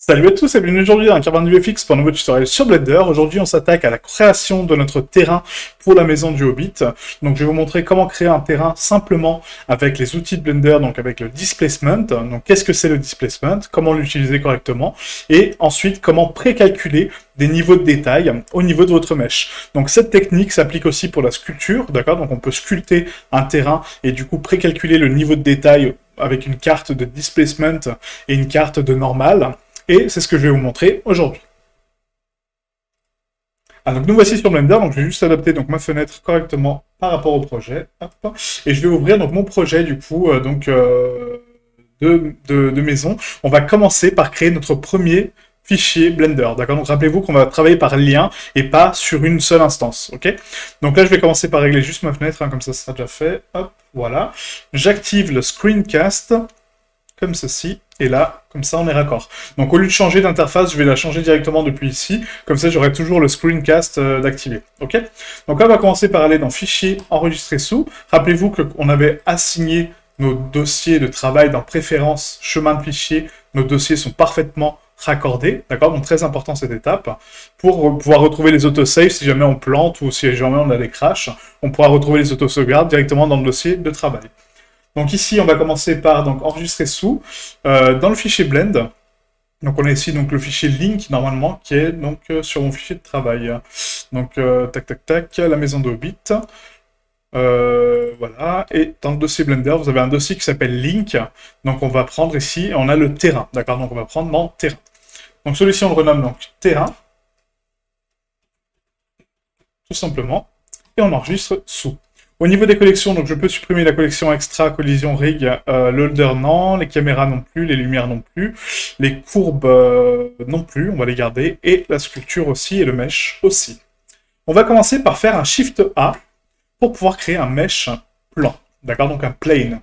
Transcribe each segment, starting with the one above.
Salut à tous et bienvenue aujourd'hui dans un Carbone du FX pour un nouveau tutoriel sur Blender. Aujourd'hui on s'attaque à la création de notre terrain pour la maison du Hobbit. Donc je vais vous montrer comment créer un terrain simplement avec les outils de Blender, donc avec le displacement. Donc qu'est-ce que c'est le displacement, comment l'utiliser correctement, et ensuite comment précalculer des niveaux de détail au niveau de votre mèche. Donc cette technique s'applique aussi pour la sculpture, d'accord? Donc on peut sculpter un terrain et du coup précalculer le niveau de détail avec une carte de displacement et une carte de normal. Et c'est ce que je vais vous montrer aujourd'hui. Ah, donc nous voici sur Blender, donc je vais juste adapter donc, ma fenêtre correctement par rapport au projet. Hop. Et je vais ouvrir donc, mon projet du coup de maison. On va commencer par créer notre premier fichier Blender, d'accord? Donc rappelez-vous qu'on va travailler par lien et pas sur une seule instance, ok? Donc là je vais commencer par régler juste ma fenêtre, comme ça sera déjà fait. Hop, voilà. J'active le screencast, comme ceci, et là, comme ça, on est raccord. Donc, au lieu de changer d'interface, je vais la changer directement depuis ici, comme ça, j'aurai toujours le screencast d'activer, ok? Donc là, on va commencer par aller dans Fichier, Enregistrer sous. Rappelez-vous qu'on avait assigné nos dossiers de travail dans Préférences, Chemin de fichier. Nos dossiers sont parfaitement raccordés, d'accord? Donc, très important cette étape. Pour pouvoir retrouver les autosaves, si jamais on plante ou si jamais on a des crashs, on pourra retrouver les autosauvegardes directement dans le dossier de travail. Donc ici, on va commencer par donc, enregistrer sous, dans le fichier blend. Donc on a ici donc, le fichier link, normalement, qui est donc sur mon fichier de travail. Donc, tac, la maison de Hobbit. Voilà, et dans le dossier Blender, vous avez un dossier qui s'appelle link. Donc on va prendre ici, on a le terrain, d'accord? Donc on va prendre mon terrain. Donc celui-ci, on le renomme donc terrain, tout simplement, et on enregistre sous. Au niveau des collections, donc je peux supprimer la collection extra, collision, rig, l'holder non, les caméras non plus, les lumières non plus, les courbes non plus, on va les garder, et la sculpture aussi, et le mesh aussi. On va commencer par faire un Shift A pour pouvoir créer un mesh plan, d'accord, donc un plane.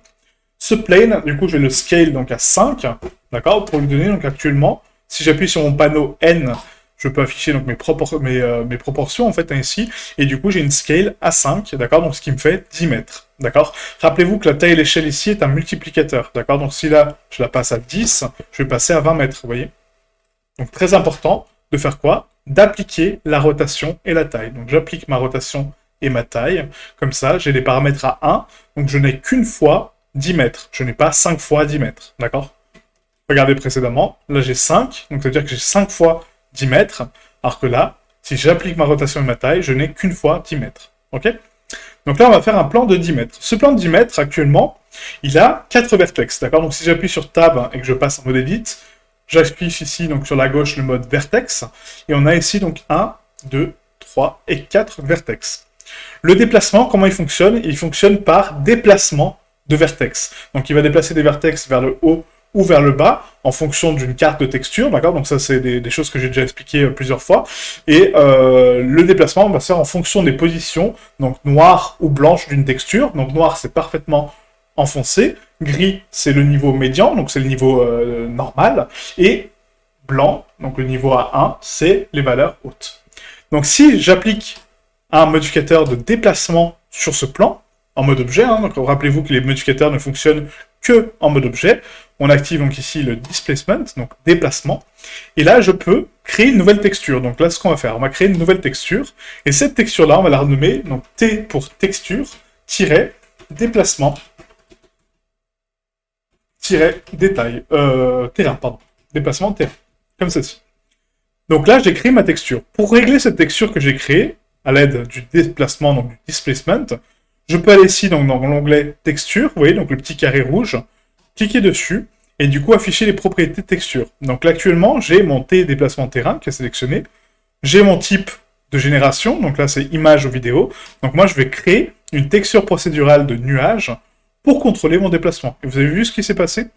Ce plane, du coup, je vais le scale donc à 5, d'accord, pour lui donner donc actuellement, si j'appuie sur mon panneau N, je peux afficher donc mes proportions en fait ici, et du coup j'ai une scale à 5, d'accord, donc ce qui me fait 10 mètres, d'accord. Rappelez-vous que la taille et l'échelle ici est un multiplicateur, d'accord, donc si là je la passe à 10, je vais passer à 20 mètres, vous voyez. Donc très important de faire quoi? D'appliquer la rotation et la taille. Donc j'applique ma rotation et ma taille, comme ça j'ai les paramètres à 1, donc je n'ai qu'une fois 10 mètres, je n'ai pas 5 fois 10 mètres, d'accord. Regardez précédemment, là j'ai 5, donc ça veut dire que j'ai 5 fois 10 mètres, alors que là, si j'applique ma rotation et ma taille, je n'ai qu'une fois 10 mètres. Ok? Donc là, on va faire un plan de 10 mètres. Ce plan de 10 mètres, actuellement, il a 4 vertex, d'accord? Donc si j'appuie sur Tab et que je passe en mode Edit, j'affiche ici, donc sur la gauche, le mode vertex, et on a ici, donc 1, 2, 3 et 4 vertex. Le déplacement, comment il fonctionne? Il fonctionne par déplacement de vertex. Donc il va déplacer des vertex vers le haut ou vers le bas, en fonction d'une carte de texture, d'accord? Donc ça, c'est des choses que j'ai déjà expliquées plusieurs fois. Et le déplacement va se faire en fonction des positions, donc noire ou blanche d'une texture. Donc noir, c'est parfaitement enfoncé. Gris, c'est le niveau médian, donc c'est le niveau normal. Et blanc, donc le niveau A1, c'est les valeurs hautes. Donc si j'applique un modificateur de déplacement sur ce plan, en mode objet, donc rappelez-vous que les modificateurs ne fonctionnent que en mode objet. On active donc ici le displacement, donc déplacement, et là je peux créer une nouvelle texture. Donc là ce qu'on va faire, on va créer une nouvelle texture, et cette texture-là on va la renommer donc T pour texture, déplacement, détail, terrain, pardon, déplacement terrain, comme ceci. Donc là j'ai créé ma texture. Pour régler cette texture que j'ai créée, à l'aide du déplacement, donc du displacement, je peux aller ici donc, dans l'onglet texture, vous voyez, donc le petit carré rouge, cliquer dessus, et du coup afficher les propriétés de texture. Donc là actuellement, j'ai mon T déplacement terrain qui est sélectionné, j'ai mon type de génération, donc là c'est image ou vidéo, donc moi je vais créer une texture procédurale de nuage pour contrôler mon déplacement. Et vous avez vu ce qui s'est passé?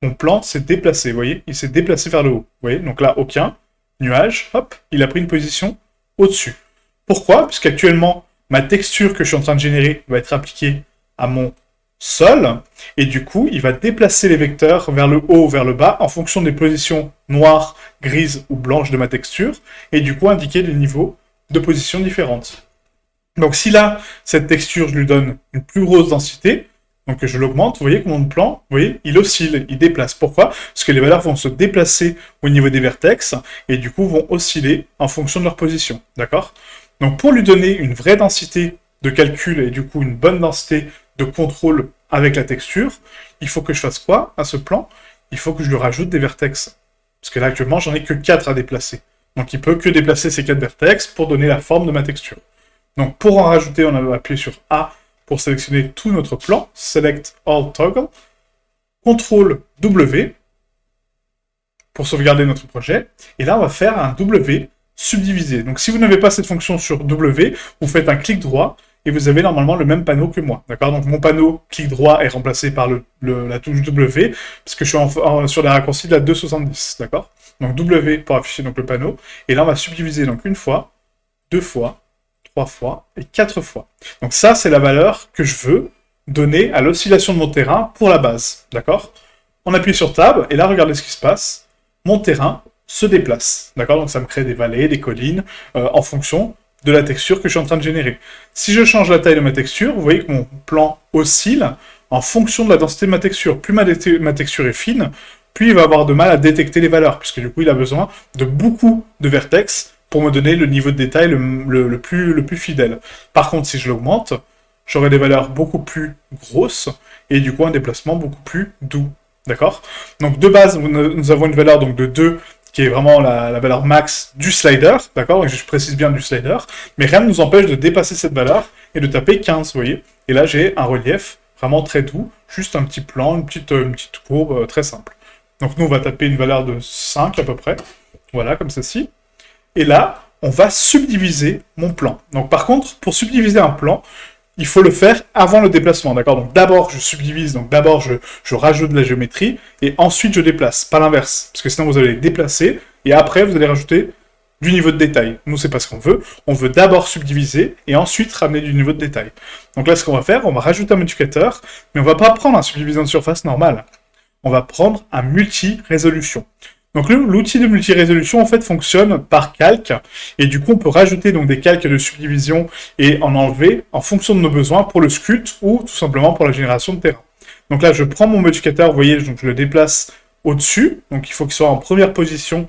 Mon plan s'est déplacé, vous voyez, il s'est déplacé vers le haut, vous voyez, donc là aucun, nuage, hop, il a pris une position au-dessus. Pourquoi? Puisqu'actuellement, ma texture que je suis en train de générer va être appliquée à mon sol, et du coup, il va déplacer les vecteurs vers le haut ou vers le bas en fonction des positions noires, grises ou blanches de ma texture, et du coup indiquer des niveaux de positions différentes. Donc si là, cette texture, je lui donne une plus grosse densité, donc je l'augmente, vous voyez que mon plan, vous voyez, il oscille, il déplace. Pourquoi? Parce que les valeurs vont se déplacer au niveau des vertex, et du coup vont osciller en fonction de leur position, d'accord? Donc pour lui donner une vraie densité de calcul, et du coup une bonne densité de contrôle avec la texture, il faut que je fasse quoi à ce plan? Il faut que je lui rajoute des vertex. Parce que là actuellement j'en ai que 4 à déplacer. Donc il peut que déplacer ces 4 vertex pour donner la forme de ma texture. Donc pour en rajouter, on va appuyer sur A pour sélectionner tout notre plan, Select All Toggle, CTRL W pour sauvegarder notre projet, et là on va faire un W subdivisé. Donc si vous n'avez pas cette fonction sur W, vous faites un clic droit, et vous avez normalement le même panneau que moi, d'accord? Donc mon panneau clic droit est remplacé par la touche W, parce que je suis sur les raccourcis de la 270, d'accord? Donc W pour afficher donc, le panneau, et là on va subdiviser donc une fois, 2 fois, 3 fois et 4 fois. Donc ça, c'est la valeur que je veux donner à l'oscillation de mon terrain pour la base, d'accord? On appuie sur Tab, et là, regardez ce qui se passe. Mon terrain se déplace, d'accord? Donc ça me crée des vallées, des collines, en fonction de la texture que je suis en train de générer. Si je change la taille de ma texture, vous voyez que mon plan oscille en fonction de la densité de ma texture. Plus ma texture est fine, plus il va avoir de mal à détecter les valeurs, puisque du coup, il a besoin de beaucoup de vertex pour me donner le niveau de détail le plus fidèle. Par contre, si je l'augmente, j'aurai des valeurs beaucoup plus grosses, et du coup un déplacement beaucoup plus doux. D'accord? Donc de base, nous avons une valeur donc, de 2, qui est vraiment la valeur max du slider, d'accord? Je précise bien du slider, mais rien ne nous empêche de dépasser cette valeur, et de taper 15, vous voyez? Et là, j'ai un relief vraiment très doux, juste un petit plan, une petite courbe très simple. Donc nous, on va taper une valeur de 5 à peu près, voilà, comme ceci. Et là, on va subdiviser mon plan. Donc par contre, pour subdiviser un plan, il faut le faire avant le déplacement, d'accord? Donc d'abord, je subdivise, donc d'abord, je rajoute de la géométrie, et ensuite, je déplace, pas l'inverse. Parce que sinon, vous allez déplacer, et après, vous allez rajouter du niveau de détail. Nous, c'est pas ce qu'on veut. On veut d'abord subdiviser, et ensuite ramener du niveau de détail. Donc là, ce qu'on va faire, on va rajouter un modificateur, mais on va pas prendre un subdivision de surface normal. On va prendre un multi-résolution. Donc l'outil de multi-résolution en fait fonctionne par calque, et du coup on peut rajouter donc des calques de subdivision et en enlever en fonction de nos besoins pour le sculpte ou tout simplement pour la génération de terrain. Donc là je prends mon modificateur, vous voyez, donc je le déplace au-dessus, donc il faut qu'il soit en première position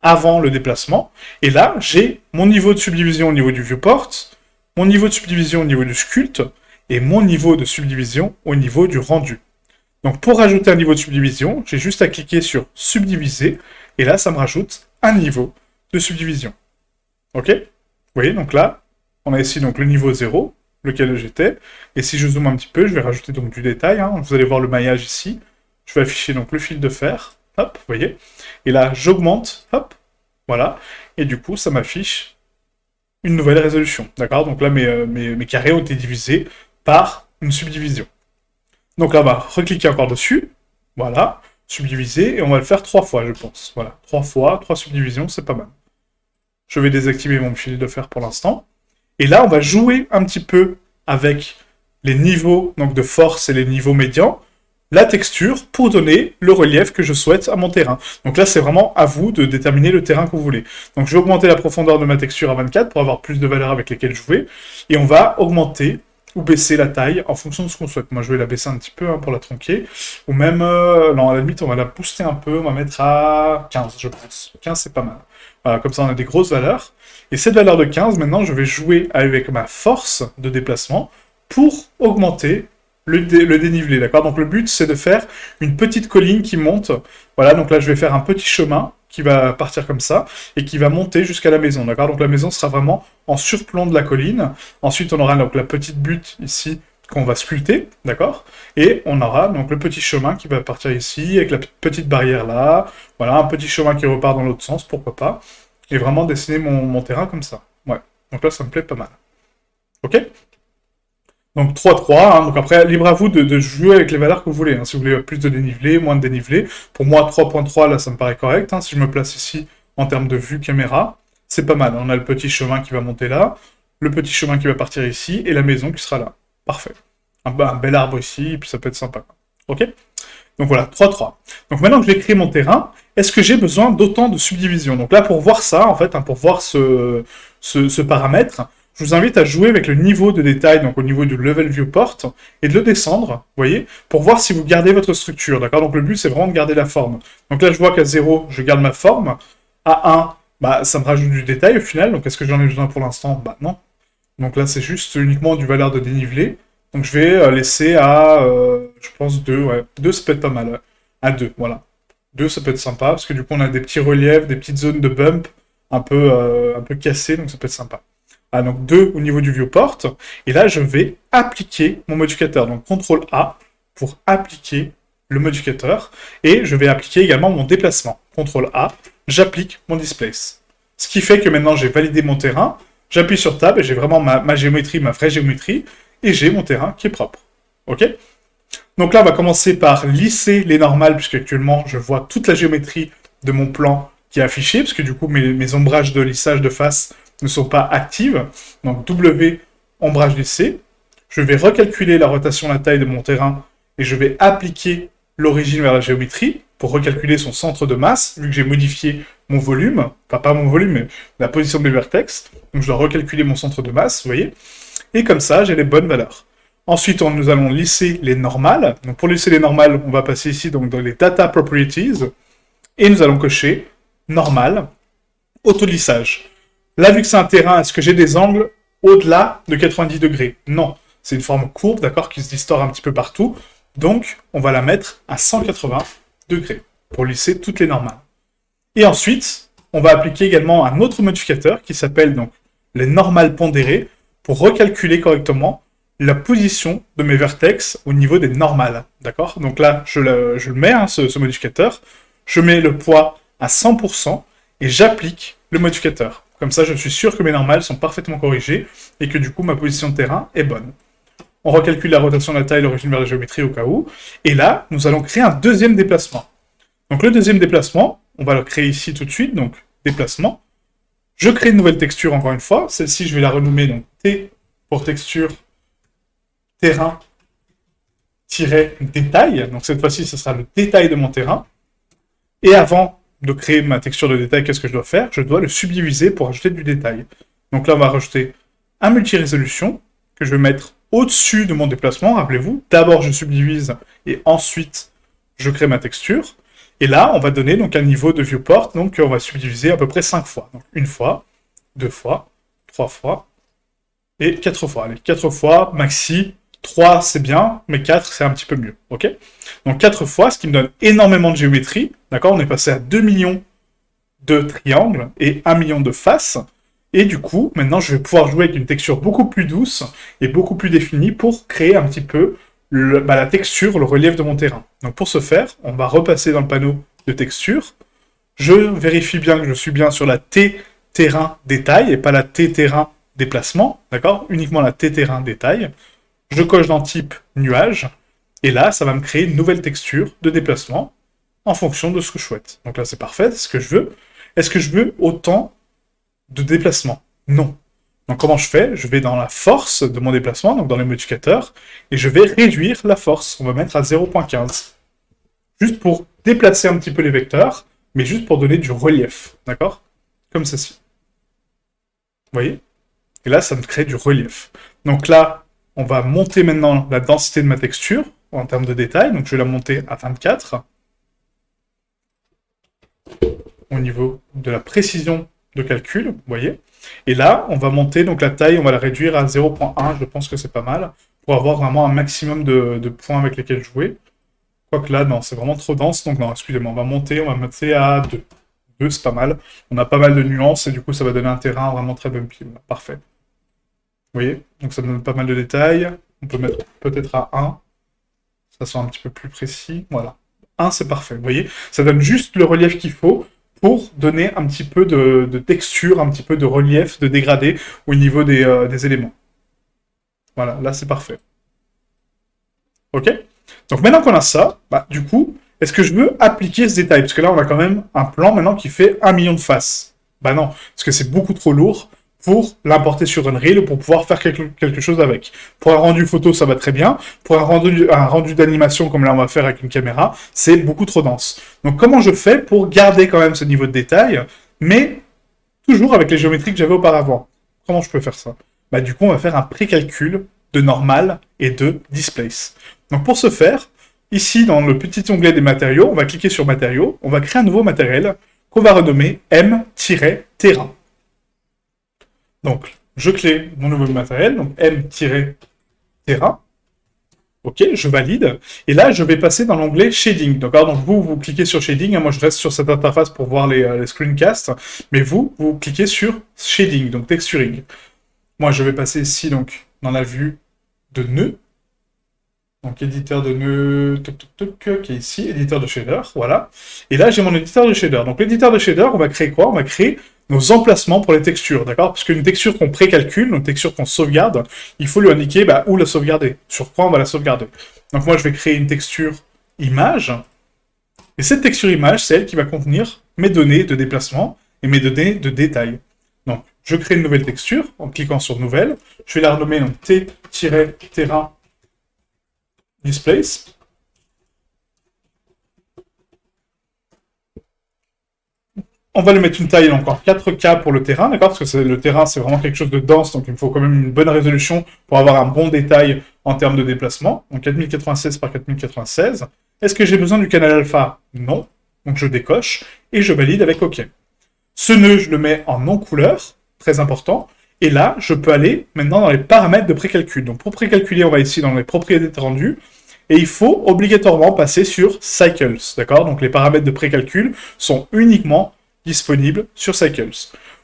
avant le déplacement, et là j'ai mon niveau de subdivision au niveau du viewport, mon niveau de subdivision au niveau du sculpte, et mon niveau de subdivision au niveau du rendu. Donc pour rajouter un niveau de subdivision, j'ai juste à cliquer sur subdiviser, et là ça me rajoute un niveau de subdivision. Ok? Vous voyez, donc là, on a ici donc le niveau 0, lequel j'étais, et si je zoome un petit peu, je vais rajouter donc du détail, hein. Vous allez voir le maillage ici, je vais afficher donc le fil de fer, hop, vous voyez, et là j'augmente, hop, voilà, et du coup ça m'affiche une nouvelle résolution, d'accord? Donc là mes carrés ont été divisés par une subdivision. Donc là, on va recliquer encore dessus, voilà, subdiviser, et on va le faire 3 fois, je pense. Voilà, 3 fois, 3 subdivisions, c'est pas mal. Je vais désactiver mon fil de fer pour l'instant. Et là, on va jouer un petit peu avec les niveaux donc de force et les niveaux médians, la texture, pour donner le relief que je souhaite à mon terrain. Donc là, c'est vraiment à vous de déterminer le terrain que vous voulez. Donc je vais augmenter la profondeur de ma texture à 24 pour avoir plus de valeurs avec lesquelles jouer, et on va augmenter ou baisser la taille en fonction de ce qu'on souhaite. Moi, je vais la baisser un petit peu pour la tronquer, ou même, non, à la limite, on va la booster un peu, on va mettre à 15, je pense. 15, c'est pas mal. Voilà, comme ça, on a des grosses valeurs. Et cette valeur de 15, maintenant, je vais jouer avec ma force de déplacement pour augmenter le dénivelé, d'accord? Donc le but, c'est de faire une petite colline qui monte. Voilà, donc là, je vais faire un petit chemin qui va partir comme ça, et qui va monter jusqu'à la maison, d'accord? Donc la maison sera vraiment en surplomb de la colline. Ensuite, on aura donc la petite butte ici qu'on va sculpter, d'accord? Et on aura donc le petit chemin qui va partir ici, avec la petite barrière là. Voilà, un petit chemin qui repart dans l'autre sens, pourquoi pas. Et vraiment dessiner mon terrain comme ça. Ouais, donc là, ça me plaît pas mal. Ok? Donc 3-3, hein. Donc après, libre à vous de jouer avec les valeurs que vous voulez, hein. Si vous voulez plus de dénivelé, moins de dénivelé. Pour moi, 3.3, là, ça me paraît correct, hein. Si je me place ici, en termes de vue caméra, c'est pas mal. On a le petit chemin qui va monter là, le petit chemin qui va partir ici, et la maison qui sera là. Parfait. Un bel arbre ici, et puis ça peut être sympa. Ok? Donc voilà, 3-3. Donc maintenant que j'ai créé mon terrain, est-ce que j'ai besoin d'autant de subdivisions? Donc là, pour voir ça, en fait, hein, pour voir ce paramètre, je vous invite à jouer avec le niveau de détail, donc au niveau du level viewport, et de le descendre, vous voyez, pour voir si vous gardez votre structure, d'accord? Donc le but, c'est vraiment de garder la forme. Donc là, je vois qu'à 0, je garde ma forme. À 1, bah, ça me rajoute du détail au final, donc est-ce que j'en ai besoin pour l'instant? Bah non. Donc là, c'est juste uniquement du valeur de dénivelé. Donc je vais laisser à, je pense, 2, ouais. 2, ça peut être pas mal, ouais. À 2, voilà. 2, ça peut être sympa, parce que du coup, on a des petits reliefs, des petites zones de bump un peu cassées, donc ça peut être sympa. Ah, donc 2 au niveau du viewport. Et là, je vais appliquer mon modificateur. Donc CTRL A pour appliquer le modificateur. Et je vais appliquer également mon déplacement. CTRL A, j'applique mon displace. Ce qui fait que maintenant, j'ai validé mon terrain. J'appuie sur Tab et j'ai vraiment ma géométrie, ma vraie géométrie. Et j'ai mon terrain qui est propre. Ok? Donc là, on va commencer par lisser les normales, puisque actuellement, je vois toute la géométrie de mon plan qui est affichée, parce que du coup, mes ombrages de lissage de face ne sont pas actives. Donc W, ombrage lissé. Je vais recalculer la rotation, la taille de mon terrain, et je vais appliquer l'origine vers la géométrie, pour recalculer son centre de masse, vu que j'ai modifié mon volume, enfin pas mon volume, mais la position de mes vertex. Donc je dois recalculer mon centre de masse, vous voyez. Et comme ça, j'ai les bonnes valeurs. Ensuite, nous allons lisser les normales. Donc pour lisser les normales, on va passer ici donc, dans les Data Properties, et nous allons cocher Normal, Auto-lissage. Là, vu que c'est un terrain, est-ce que j'ai des angles au-delà de 90 degrés? Non. C'est une forme courbe, d'accord, qui se distord un petit peu partout. Donc, on va la mettre à 180 degrés pour lisser toutes les normales. Et ensuite, on va appliquer également un autre modificateur qui s'appelle donc les normales pondérées pour recalculer correctement la position de mes vertex au niveau des normales, d'accord? Donc là, je le mets, hein, ce modificateur, je mets le poids à 100% et j'applique le modificateur. Comme ça, je suis sûr que mes normales sont parfaitement corrigées et que du coup, ma position de terrain est bonne. On recalcule la rotation de la taille, l'origine vers la géométrie au cas où. Et là, nous allons créer un deuxième déplacement. Donc le deuxième déplacement, on va le créer ici tout de suite, donc déplacement. Je crée une nouvelle texture encore une fois. Celle-ci, je vais la renommer donc T pour texture terrain-détail. Donc cette fois-ci, ce sera le détail de mon terrain. Et avant de créer ma texture de détail, qu'est-ce que je dois faire? Je dois le subdiviser pour ajouter du détail. Donc là, on va rajouter un multi-résolution que je vais mettre au-dessus de mon déplacement, rappelez-vous. D'abord, je subdivise et ensuite, je crée ma texture. Et là, on va donner donc un niveau de viewport, donc on va subdiviser à peu près 5 fois. Donc 1 fois, 2 fois, 3 fois et 4 fois. Allez, 4 fois, maxi. 3, c'est bien, mais 4, c'est un petit peu mieux, ok? Donc 4 fois, ce qui me donne énormément de géométrie, d'accord? On est passé à 2 millions de triangles et 1 million de faces. Et du coup, maintenant, je vais pouvoir jouer avec une texture beaucoup plus douce et beaucoup plus définie pour créer un petit peu la texture, le relief de mon terrain. Donc pour ce faire, on va repasser dans le panneau de texture. Je vérifie bien que je suis bien sur la T terrain détail et pas la T terrain déplacement, d'accord? Uniquement la T terrain détail. Je coche dans type nuage, et là, ça va me créer une nouvelle texture de déplacement en fonction de ce que je souhaite. Donc là, c'est parfait, c'est ce que je veux. Est-ce que je veux autant de déplacement? Non. Donc comment je fais? Je vais dans la force de mon déplacement, donc dans les modificateurs, et je vais réduire la force. On va mettre à 0.15. Juste pour déplacer un petit peu les vecteurs, mais juste pour donner du relief, d'accord? Comme ceci. Vous voyez? Et là, ça me crée du relief. Donc là, on va monter maintenant la densité de ma texture en termes de détail. Donc je vais la monter à 24. Au niveau de la précision de calcul, vous voyez. Et là, on va monter donc la taille, on va la réduire à 0.1. Je pense que c'est pas mal pour avoir vraiment un maximum de points avec lesquels jouer. Quoique là, non, c'est vraiment trop dense. Donc non, excusez-moi, on va monter à 2. 2, c'est pas mal. On a pas mal de nuances et du coup, ça va donner un terrain vraiment très bumpy. Parfait. Vous voyez? Donc ça donne pas mal de détails. On peut mettre peut-être à 1. Ça soit un petit peu plus précis. Voilà. 1, c'est parfait. Vous voyez? Ça donne juste le relief qu'il faut pour donner un petit peu de texture, un petit peu de relief, de dégradé au niveau des éléments. Voilà, là c'est parfait. Ok? Donc maintenant qu'on a ça, bah, du coup, est-ce que je veux appliquer ce détail? Parce que là, on a quand même un plan maintenant qui fait 1 million de faces. Bah non, parce que c'est beaucoup trop lourd pour l'importer sur Unreal ou pour pouvoir faire quelque chose avec. Pour un rendu photo, ça va très bien. Pour un rendu d'animation, comme là on va faire avec une caméra, c'est beaucoup trop dense. Donc comment je fais pour garder quand même ce niveau de détail, mais toujours avec les géométries que j'avais auparavant? Comment je peux faire ça? bah du coup on va faire un précalcul de normal et de displace. Donc pour ce faire, ici dans le petit onglet des matériaux, on va cliquer sur matériaux, on va créer un nouveau matériel qu'on va renommer M-Terrain. Donc je crée mon nouveau matériel, donc M-Terrain. Ok, je valide. Et là, je vais passer dans l'onglet Shading. D'accord. Donc vous cliquez sur Shading. Moi, je reste sur cette interface pour voir les screencasts. Mais vous cliquez sur Shading, donc Texturing. Moi, je vais passer ici, donc, dans la vue de nœud. Donc, éditeur de nœud, qui est ici, éditeur de shader, voilà. Et là, j'ai mon éditeur de shader. Donc, l'éditeur de shader, on va créer quoi? On va créer nos emplacements pour les textures, d'accord? Parce qu'une texture qu'on précalcule, une texture qu'on sauvegarde, il faut lui indiquer où la sauvegarder, sur quoi on va la sauvegarder. Donc, moi, je vais créer une texture image. Et cette texture image, c'est elle qui va contenir mes données de déplacement et mes données de détail. Donc, je crée une nouvelle texture en cliquant sur Nouvelle. Je vais la renommer donc T-terrain displace. On va lui mettre une taille encore 4K pour le terrain, d'accord? Parce que le terrain, c'est vraiment quelque chose de dense, donc il me faut quand même une bonne résolution pour avoir un bon détail en termes de déplacement. Donc 4096 par 4096. Est-ce que j'ai besoin du canal alpha? Non. Donc je décoche et je valide avec OK. Ce nœud, je le mets en non-couleur, très important. Et là, je peux aller maintenant dans les paramètres de précalcul. Donc pour précalculer, on va ici dans les propriétés rendues. Et il faut obligatoirement passer sur Cycles, d'accord? Donc les paramètres de précalcul sont uniquement disponibles sur Cycles.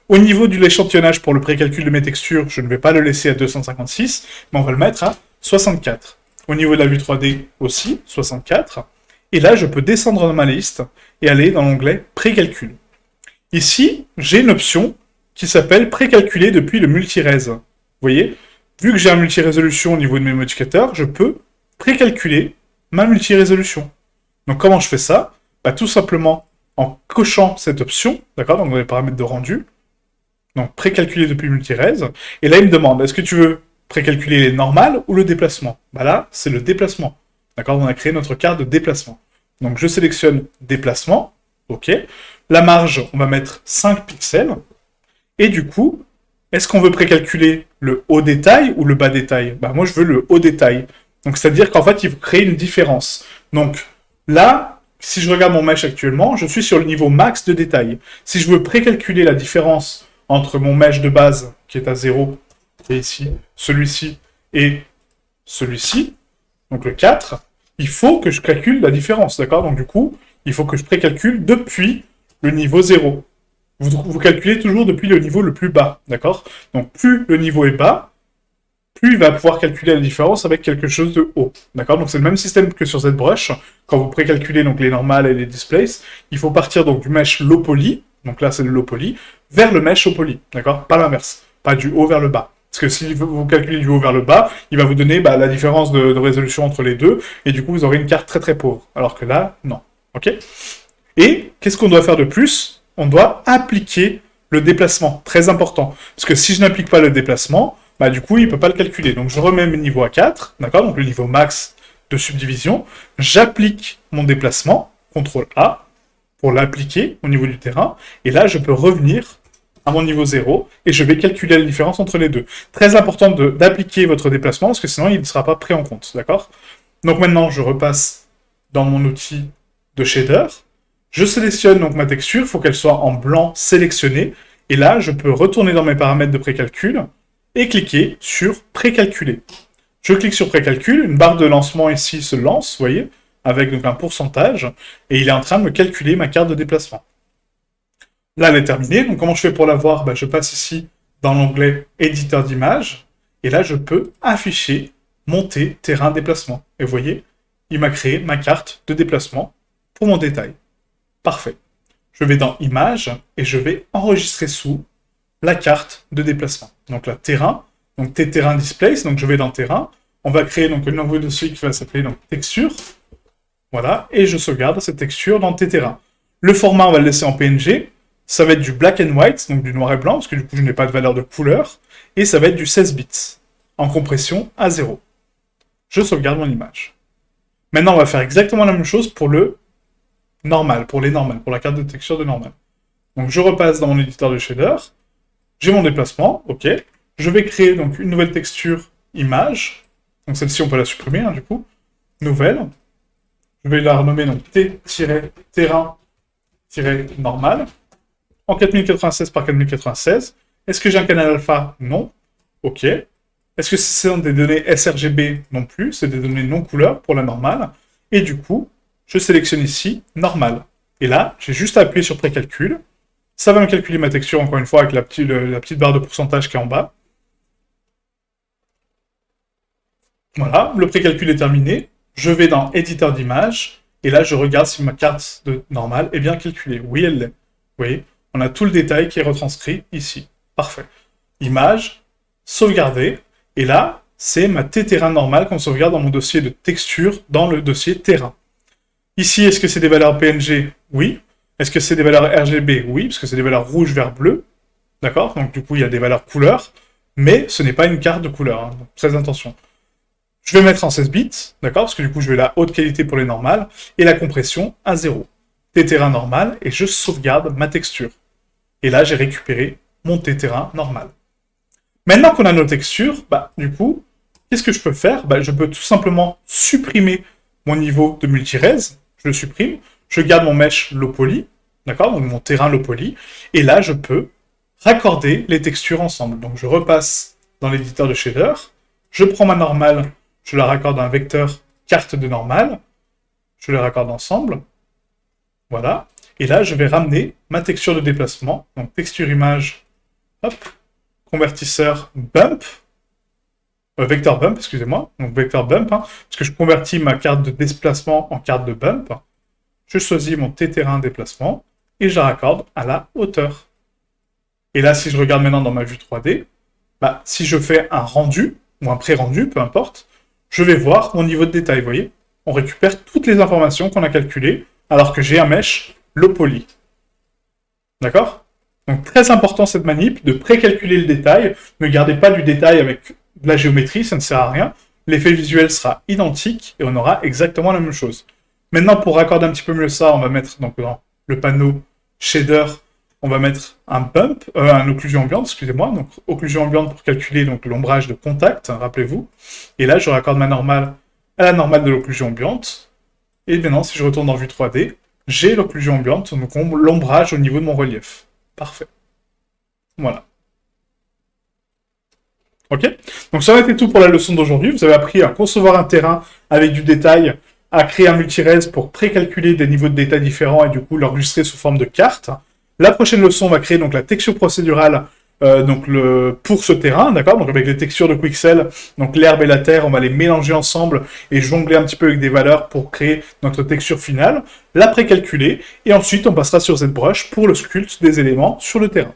Au niveau de l'échantillonnage pour le précalcul de mes textures, je ne vais pas le laisser à 256, mais on va le mettre à 64. Au niveau de la vue 3D aussi, 64. Et là, je peux descendre dans ma liste et aller dans l'onglet Précalcul. Ici, j'ai une option qui s'appelle Précalculer depuis le multirez. Vous voyez, vu que j'ai un multirésolution au niveau de mes modificateurs, je peux précalculer ma multirésolution. Donc comment je fais ça? Tout simplement en cochant cette option, d'accord, donc dans les paramètres de rendu, donc précalculer depuis multirez, et là il me demande, est-ce que tu veux précalculer les normales ou le déplacement? Là, c'est le déplacement, d'accord, on a créé notre carte de déplacement. Donc je sélectionne déplacement, ok, la marge, on va mettre 5 pixels, et du coup, est-ce qu'on veut précalculer le haut détail ou le bas détail? Moi je veux le haut détail. Donc c'est-à-dire qu'en fait, il faut créer une différence. Donc là, si je regarde mon mesh actuellement, je suis sur le niveau max de détail. Si je veux précalculer la différence entre mon mesh de base, qui est à 0, et ici, celui-ci, et celui-ci, donc le 4, il faut que je calcule la différence, d'accord? Donc du coup, il faut que je précalcule depuis le niveau 0. Vous calculez toujours depuis le niveau le plus bas, d'accord? Donc plus le niveau est bas, plus il va pouvoir calculer la différence avec quelque chose de haut. D'accord? Donc c'est le même système que sur ZBrush. Quand vous précalculez donc les normales et les displaces, il faut partir donc du mesh low poly, donc là c'est le low poly, vers le mesh haut poly. D'accord? Pas l'inverse. Pas du haut vers le bas. Parce que si vous calculez du haut vers le bas, il va vous donner la différence de résolution entre les deux, et du coup vous aurez une carte très très pauvre. Alors que là, non. Ok? Et qu'est-ce qu'on doit faire de plus? On doit appliquer le déplacement. Très important. Parce que si je n'applique pas le déplacement, du coup, il ne peut pas le calculer. Donc, je remets mes niveaux à 4, d'accord? Donc, le niveau max de subdivision. J'applique mon déplacement, CTRL A, pour l'appliquer au niveau du terrain. Et là, je peux revenir à mon niveau 0, et je vais calculer la différence entre les deux. Très important d'appliquer votre déplacement, parce que sinon, il ne sera pas pris en compte, d'accord? Donc, maintenant, je repasse dans mon outil de shader. Je sélectionne donc ma texture, il faut qu'elle soit en blanc sélectionné. Et là, je peux retourner dans mes paramètres de précalcul, et cliquer sur précalculer. Je clique sur précalcul, une barre de lancement ici se lance, vous voyez, avec donc un pourcentage, et il est en train de me calculer ma carte de déplacement. Là, elle est terminée, donc comment je fais pour la voir? Je passe ici dans l'onglet éditeur d'image, et là, je peux afficher monter terrain déplacement. Et vous voyez, il m'a créé ma carte de déplacement pour mon détail. Parfait. Je vais dans Images, et je vais enregistrer sous la carte de déplacement. Donc là, terrain, donc T-terrain displace, donc je vais dans terrain, on va créer donc un nouveau dossier qui va s'appeler donc texture, voilà, et je sauvegarde cette texture dans T-terrain. Le format, on va le laisser en PNG, ça va être du black and white, donc du noir et blanc, parce que du coup je n'ai pas de valeur de couleur, et ça va être du 16 bits, en compression à 0. Je sauvegarde mon image. Maintenant, on va faire exactement la même chose pour le normal, pour les normales, pour la carte de texture de normal. Donc je repasse dans mon éditeur de shader, j'ai mon déplacement, ok. Je vais créer donc une nouvelle texture image. Donc celle-ci, on peut la supprimer, hein, du coup. Nouvelle. Je vais la renommer donc T-terrain-normal. En 4096 par 4096. Est-ce que j'ai un canal alpha? Non. OK. Est-ce que ce sont des données sRGB? Non plus. C'est des données non couleurs pour la normale. Et du coup, je sélectionne ici normal. Et là, j'ai juste à appuyer sur précalcul. Ça va me calculer ma texture, encore une fois, avec la petite barre de pourcentage qui est en bas. Voilà, le précalcul est terminé. Je vais dans éditeur d'image. Et là, je regarde si ma carte de normale est bien calculée. Oui, elle l'est. Vous voyez, on a tout le détail qui est retranscrit ici. Parfait. Image, sauvegarder. Et là, c'est ma T-terrain normale qu'on sauvegarde dans mon dossier de texture, dans le dossier terrain. Ici, est-ce que c'est des valeurs PNG? Oui. Est-ce que c'est des valeurs RGB? Oui, parce que c'est des valeurs rouge, vert, bleu. D'accord? Donc du coup, il y a des valeurs couleurs, mais ce n'est pas une carte de couleur. Hein, donc très attention. Je vais mettre en 16 bits, d'accord? Parce que du coup, je vais la haute qualité pour les normales, et la compression à 0. T-terrain normal, et je sauvegarde ma texture. Et là, j'ai récupéré mon T-terrain normal. Maintenant qu'on a nos textures, bah, du coup, qu'est-ce que je peux faire? Bah, je peux tout simplement supprimer mon niveau de multi-res, je le supprime, je garde mon mesh low poly, d'accord, donc mon terrain low poly, et là je peux raccorder les textures ensemble. Donc je repasse dans l'éditeur de shader, je prends ma normale, je la raccorde à un vecteur carte de normale, je les raccorde ensemble, voilà, et là je vais ramener ma texture de déplacement, donc texture image, hop, convertisseur bump, vecteur bump, excusez-moi, donc vecteur bump, hein, parce que je convertis ma carte de déplacement en carte de bump. Je choisis mon T-terrain déplacement et je la raccorde à la hauteur. Et là, si je regarde maintenant dans ma vue 3D, bah, si je fais un rendu, ou un pré-rendu, peu importe, je vais voir mon niveau de détail, vous voyez? On récupère toutes les informations qu'on a calculées, alors que j'ai un mesh low poly. D'accord? Donc très important cette manip, de pré-calculer le détail. Ne gardez pas du détail avec de la géométrie, ça ne sert à rien. L'effet visuel sera identique et on aura exactement la même chose. Maintenant, pour raccorder un petit peu mieux ça, on va mettre donc, dans le panneau shader, on va mettre un bump, un occlusion ambiante, excusez-moi. Donc occlusion ambiante pour calculer donc l'ombrage de contact, hein, rappelez-vous. Et là, je raccorde ma normale à la normale de l'occlusion ambiante. Et maintenant, si je retourne dans vue 3D, j'ai l'occlusion ambiante, donc l'ombrage au niveau de mon relief. Parfait. Voilà. Ok? Donc ça va être tout pour la leçon d'aujourd'hui. Vous avez appris à concevoir un terrain avec du détail, à créer un multi-res pour précalculer des niveaux de détail différents et du coup l'enregistrer sous forme de carte. La prochaine leçon, on va créer donc la texture procédurale pour ce terrain, d'accord? Donc avec les textures de Quixel, donc l'herbe et la terre, on va les mélanger ensemble et jongler un petit peu avec des valeurs pour créer notre texture finale, la précalculer, et ensuite on passera sur ZBrush pour le sculpte des éléments sur le terrain.